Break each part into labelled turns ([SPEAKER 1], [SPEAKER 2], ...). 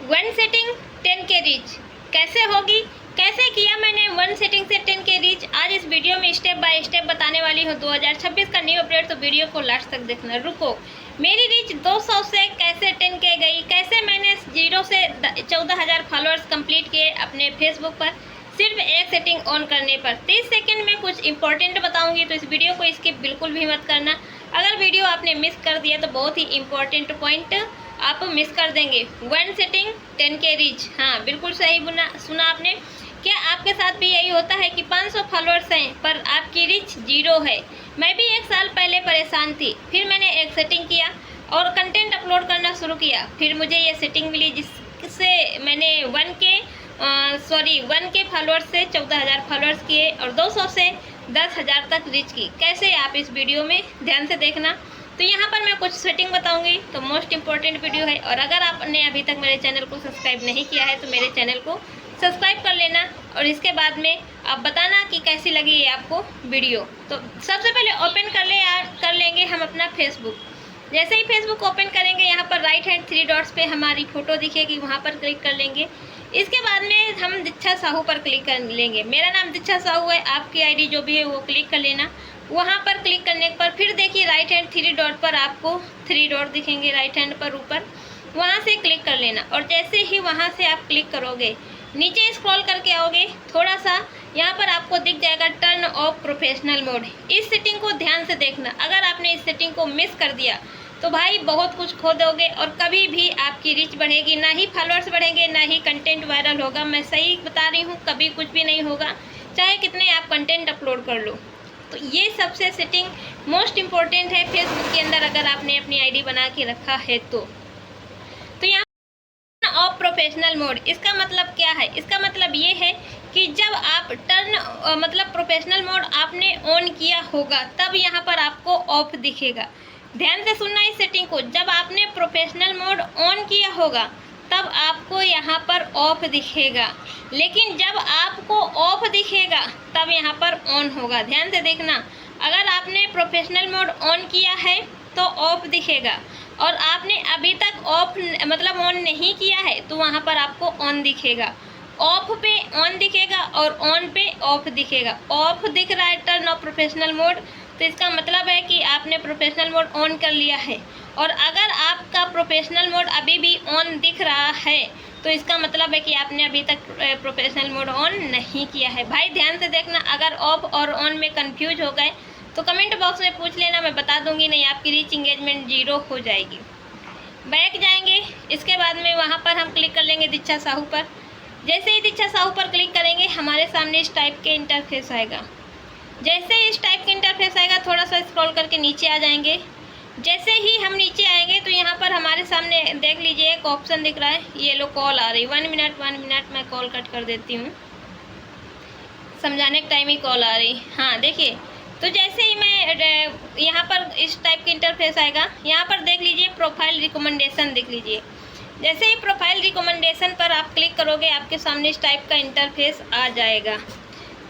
[SPEAKER 1] One setting 10K reach कैसे होगी, कैसे किया मैंने वन सेटिंग से 10K रीच, आज इस वीडियो में स्टेप बाय स्टेप बताने वाली हूँ। 2026 का न्यू अपडेट, तो वीडियो को लास्ट तक देखना। रुको, मेरी रीच 200 से कैसे 10K गई, कैसे मैंने 0 से 14,000 फॉलोअर्स कंप्लीट किए अपने फेसबुक पर सिर्फ एक सेटिंग ऑन करने पर। 30 सेकंड में कुछ इंपॉर्टेंट बताऊंगी, तो इस वीडियो को स्किप बिल्कुल भी मत करना। अगर वीडियो आपने मिस कर दिया तो बहुत ही इंपॉर्टेंट पॉइंट आप मिस कर देंगे। वन सेटिंग 10K रीच, हाँ बिल्कुल सही सुना आपने। क्या आपके साथ भी यही होता है कि 500 फॉलोअर्स हैं पर आपकी रीच 0 है? मैं भी 1 साल पहले परेशान थी, फिर मैंने एक सेटिंग किया और कंटेंट अपलोड करना शुरू किया। फिर मुझे ये सेटिंग मिली जिससे मैंने 1K फॉलोअर्स से 14,000 फॉलोअर्स किए और 200 से 10,000 तक रीच की। कैसे, आप इस वीडियो में ध्यान से देखना। तो यहाँ पर मैं कुछ सेटिंग बताऊंगी, तो मोस्ट इम्पॉर्टेंट वीडियो है। और अगर आपने अभी तक मेरे चैनल को सब्सक्राइब नहीं किया है तो मेरे चैनल को सब्सक्राइब कर लेना और इसके बाद में आप बताना कि कैसी लगी ये आपको वीडियो। तो सबसे पहले ओपन कर लेंगे हम अपना फेसबुक। जैसे ही फेसबुक ओपन करेंगे, यहाँ पर राइट हैंड 3 डॉट्स पे हमारी फ़ोटो दिखेगी, वहाँ पर क्लिक कर लेंगे। इसके बाद में हम दीक्षा साहू पर क्लिक कर लेंगे। मेरा नाम दीक्षा साहू है, आपकी आईडी जो भी है वो क्लिक कर लेना। वहाँ पर क्लिक करने पर फिर देखिए राइट हैंड 3 डॉट पर आपको 3 डॉट दिखेंगे राइट हैंड पर ऊपर, वहाँ से क्लिक कर लेना। और जैसे ही वहाँ से आप क्लिक करोगे, नीचे स्क्रॉल करके आओगे थोड़ा सा, यहाँ पर आपको दिख जाएगा टर्न ऑफ प्रोफेशनल मोड। इस सेटिंग को ध्यान से देखना। अगर आपने इस सेटिंग को मिस कर दिया तो भाई बहुत कुछ खो दोगे और कभी भी आपकी रीच बढ़ेगी ना, ही फॉलोअर्स बढ़ेंगे ना ही कंटेंट वायरल होगा। मैं सही बता रही हूँ, कभी कुछ भी नहीं होगा, चाहे कितने आप कंटेंट अपलोड कर लो। तो ये सबसे सेटिंग मोस्ट इम्पॉर्टेंट है फेसबुक के अंदर, अगर आपने अपनी आईडी बना के रखा है तो यहाँ ऑफ प्रोफेशनल मोड, इसका मतलब क्या है? इसका मतलब ये है कि जब आप मतलब प्रोफेशनल मोड आपने ऑन किया होगा तब यहाँ पर आपको ऑफ दिखेगा। ध्यान से सुनना इस सेटिंग को। जब आपने प्रोफेशनल मोड ऑन किया होगा तब आपको यहाँ पर ऑफ दिखेगा, लेकिन जब आपको ऑफ दिखेगा तब यहाँ पर ऑन होगा। ध्यान से देखना। अगर आपने प्रोफेशनल मोड ऑन किया है तो ऑफ दिखेगा, और आपने अभी तक ऑफ मतलब ऑन नहीं किया है तो वहाँ पर आपको ऑन दिखेगा। ऑफ पे ऑन दिखेगा और ऑन पे ऑफ दिखेगा। ऑफ दिख रहा है टर्न ऑफ प्रोफेशनल मोड, तो इसका मतलब है कि आपने प्रोफेशनल मोड ऑन कर लिया है। और अगर आपका प्रोफेशनल मोड अभी भी ऑन दिख रहा है तो इसका मतलब है कि आपने अभी तक प्रोफेशनल मोड ऑन नहीं किया है। भाई ध्यान से देखना। अगर ऑफ और ऑन में कंफ्यूज हो गए तो कमेंट बॉक्स में पूछ लेना, मैं बता दूंगी, नहीं आपकी रीच इंगेजमेंट 0 हो जाएगी। बैक जाएंगे, इसके बाद में वहाँ पर हम क्लिक कर लेंगे दीक्षा साहू पर। जैसे ही दीक्षा साहू पर क्लिक करेंगे हमारे सामने इस टाइप के इंटरफेस आएगा। जैसे इस टाइप के इंटरफेस आएगा, थोड़ा सा स्क्रॉल करके नीचे आ जाएंगे। जैसे ही हम नीचे आएंगे तो यहाँ पर हमारे सामने देख लीजिए एक ऑप्शन दिख रहा है, ये लो कॉल आ रही। 1 मिनट मैं कॉल कट कर देती हूँ, समझाने के टाइम ही कॉल आ रही। हाँ देखिए, तो जैसे ही मैं यहाँ पर इस टाइप के इंटरफेस आएगा, यहाँ पर देख लीजिए प्रोफाइल रिकमेंडेशन देख लीजिए। जैसे ही प्रोफाइल रिकमेंडेशन पर आप क्लिक करोगे आपके सामने इस टाइप का इंटरफेस आ जाएगा।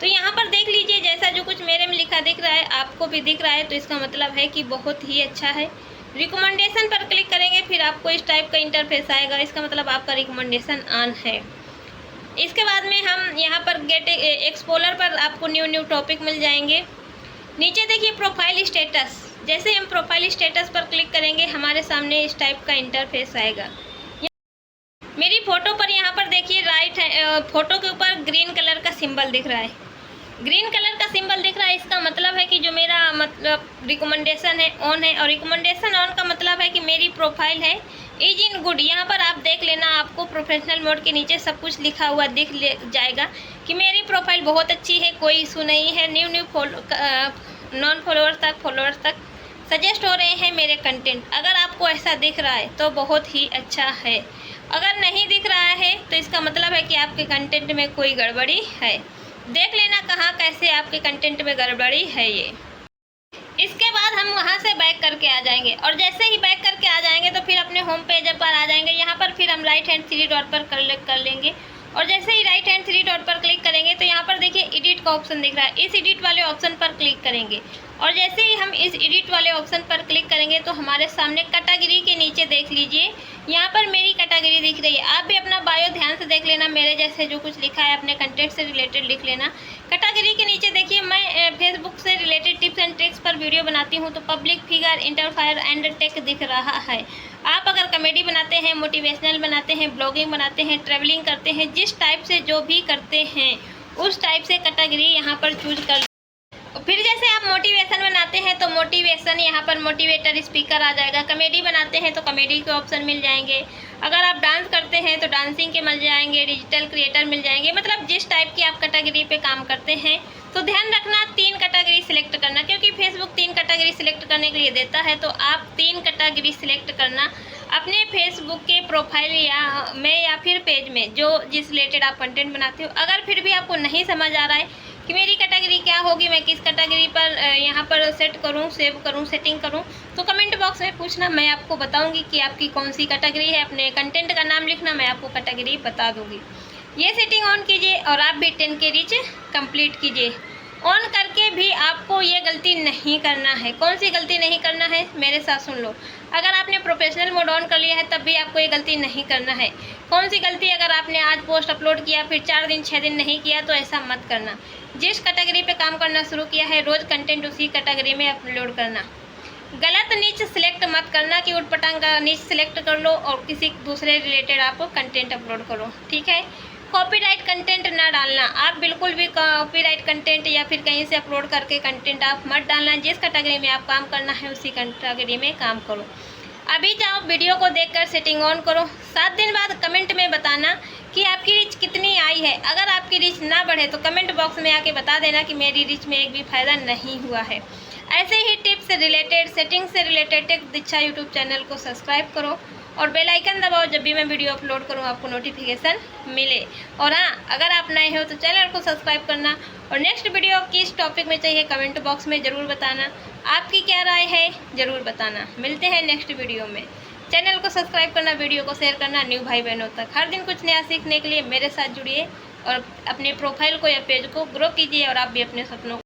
[SPEAKER 1] तो यहाँ पर देख लीजिए, जैसा जो कुछ मेरे में लिखा दिख रहा है आपको भी दिख रहा है, तो इसका मतलब है कि बहुत ही अच्छा है। रिकमेंडेशन पर क्लिक करेंगे फिर आपको इस टाइप का इंटरफेस आएगा, इसका मतलब आपका रिकमेंडेशन ऑन है। इसके बाद में हम यहाँ पर गेट एक्सप्लोरर पर आपको न्यू टॉपिक मिल जाएंगे। नीचे देखिए प्रोफाइल स्टेटस। जैसे हम प्रोफाइल स्टेटस पर क्लिक करेंगे हमारे सामने इस टाइप का इंटरफेस आएगा। मेरी फ़ोटो पर यहाँ पर देखिए फ़ोटो के ऊपर ग्रीन कलर का सिंबल दिख रहा है। ग्रीन कलर का सिंबल दिख रहा है, इसका मतलब है कि जो मेरा मतलब रिकमेंडेशन है ऑन है। और रिकमेंडेशन ऑन का मतलब है कि मेरी प्रोफाइल है इज इन गुड। यहाँ पर आप देख लेना, आपको प्रोफेशनल मोड के नीचे सब कुछ लिखा हुआ दिख जाएगा कि मेरी प्रोफाइल बहुत अच्छी है, कोई इशू नहीं है। न्यू नॉन फॉलोअर्स तक सजेस्ट हो रहे हैं मेरे कंटेंट। अगर आपको ऐसा दिख रहा है तो बहुत ही अच्छा है। अगर नहीं दिख रहा है तो इसका मतलब है कि आपके कंटेंट में कोई गड़बड़ी है। देख लेना कहाँ कैसे आपके कंटेंट में गड़बड़ी है ये। इसके बाद हम वहाँ से बैक करके आ जाएंगे, और जैसे ही बैक करके आ जाएंगे तो फिर अपने होम पेज पर आ जाएंगे। यहाँ पर फिर हम राइट हैंड 3 डॉट पर क्लिक कर लेंगे, और जैसे ही राइट हैंड 3 डॉट पर क्लिक करेंगे तो यहाँ पर देखिए एडिट का ऑप्शन दिख रहा है। इस एडिट वाले ऑप्शन पर क्लिक करेंगे। और जैसे ही हम इस एडिट वाले ऑप्शन पर क्लिक करेंगे तो हमारे सामने कैटेगरी के नीचे देख लीजिए, यहाँ पर मेरी कैटेगरी दिख रही है। आप भी अपना बायो ध्यान से देख लेना, मेरे जैसे जो कुछ लिखा है अपने कंटेंट से रिलेटेड लिख लेना। कैटेगरी के नीचे देखिए, मैं फेसबुक से रिलेटेड टिप्स एंड ट्रिक्स पर वीडियो बनाती हूँ, तो पब्लिक फिगर, इंटरफायर एंड टेक दिख रहा है। आप अगर कॉमेडी बनाते हैं, मोटिवेशनल बनाते हैं, ब्लॉगिंग बनाते हैं, ट्रैवलिंग करते हैं, जिस टाइप से जो भी करते हैं उस टाइप से कैटेगरी यहाँ पर चूज कर। फिर जैसे आप मोटिवेशन बनाते हैं तो मोटिवेशन, यहाँ पर मोटिवेटर स्पीकर आ जाएगा। कॉमेडी बनाते हैं तो कॉमेडी के ऑप्शन मिल जाएंगे। अगर आप डांस करते हैं तो डांसिंग के मिल जाएंगे, डिजिटल क्रिएटर मिल जाएंगे। मतलब जिस टाइप की आप कैटेगरी पे काम करते हैं, तो ध्यान रखना 3 कैटेगरी सिलेक्ट करना, क्योंकि फेसबुक 3 कैटेगरी सिलेक्ट करने के लिए देता है। तो आप 3 कैटेगरी सिलेक्ट करना अपने फेसबुक के प्रोफाइल या फिर पेज में, जो जिस रिलेटेड आप कंटेंट बनाते हो। अगर फिर भी आपको नहीं समझ आ रहा है कि मेरी कैटेगरी क्या होगी, मैं किस कैटेगरी पर यहाँ पर सेट करूँ, सेव करूँ, सेटिंग करूँ, तो कमेंट बॉक्स में पूछना, मैं आपको बताऊँगी कि आपकी कौन सी कैटेगरी है। अपने कंटेंट का नाम लिखना, मैं आपको कैटेगरी बता दूँगी। ये सेटिंग ऑन कीजिए और आप भी 10K रीच कंप्लीट कीजिए। ऑन करके भी आपको ये गलती नहीं करना है। कौन सी गलती नहीं करना है, मेरे साथ सुन लो। अगर आपने प्रोफेशनल मोड ऑन कर लिया है तब भी आपको ये गलती नहीं करना है। कौन सी गलती, अगर आपने आज पोस्ट अपलोड किया फिर 4 दिन 6 दिन नहीं किया, तो ऐसा मत करना। जिस कैटेगरी पे काम करना शुरू किया है, रोज़ कंटेंट उसी कैटेगरी में अपलोड करना। गलत नीच सिलेक्ट मत करना कि उटपटांग का नीच सिलेक्ट कर लो और किसी दूसरे रिलेटेड आप कंटेंट अपलोड करो, ठीक है। कॉपीराइट कंटेंट ना डालना, आप बिल्कुल भी कॉपीराइट कंटेंट या फिर कहीं से अपलोड करके कंटेंट आप मत डालना। जिस कैटेगरी में आप काम करना है उसी कैटेगरी में काम करो। अभी जाओ वीडियो को देखकर सेटिंग ऑन करो। 7 दिन बाद कमेंट में बताना कि आपकी रीच कितनी आई है। अगर आपकी रीच ना बढ़े तो कमेंट बॉक्स में आके बता देना कि मेरी रीच में एक भी फ़ायदा नहीं हुआ है। ऐसे ही टिप्स से रिलेटेड, सेटिंग से रिलेटेड टेक दीक्षा यूट्यूब चैनल को सब्सक्राइब करो और बेल आइकन दबाओ, जब भी मैं वीडियो अपलोड करूं आपको नोटिफिकेशन मिले। और हाँ, अगर आप नए हो तो चैनल को सब्सक्राइब करना। और नेक्स्ट वीडियो किस टॉपिक में चाहिए कमेंट बॉक्स में ज़रूर बताना। आपकी क्या राय है ज़रूर बताना। मिलते हैं नेक्स्ट वीडियो में। चैनल को सब्सक्राइब करना, वीडियो को शेयर करना न्यू भाई बहनों तक। हर दिन कुछ नया सीखने के लिए मेरे साथ जुड़िए और अपने प्रोफाइल को या पेज को ग्रो कीजिए और आप भी अपने सपनों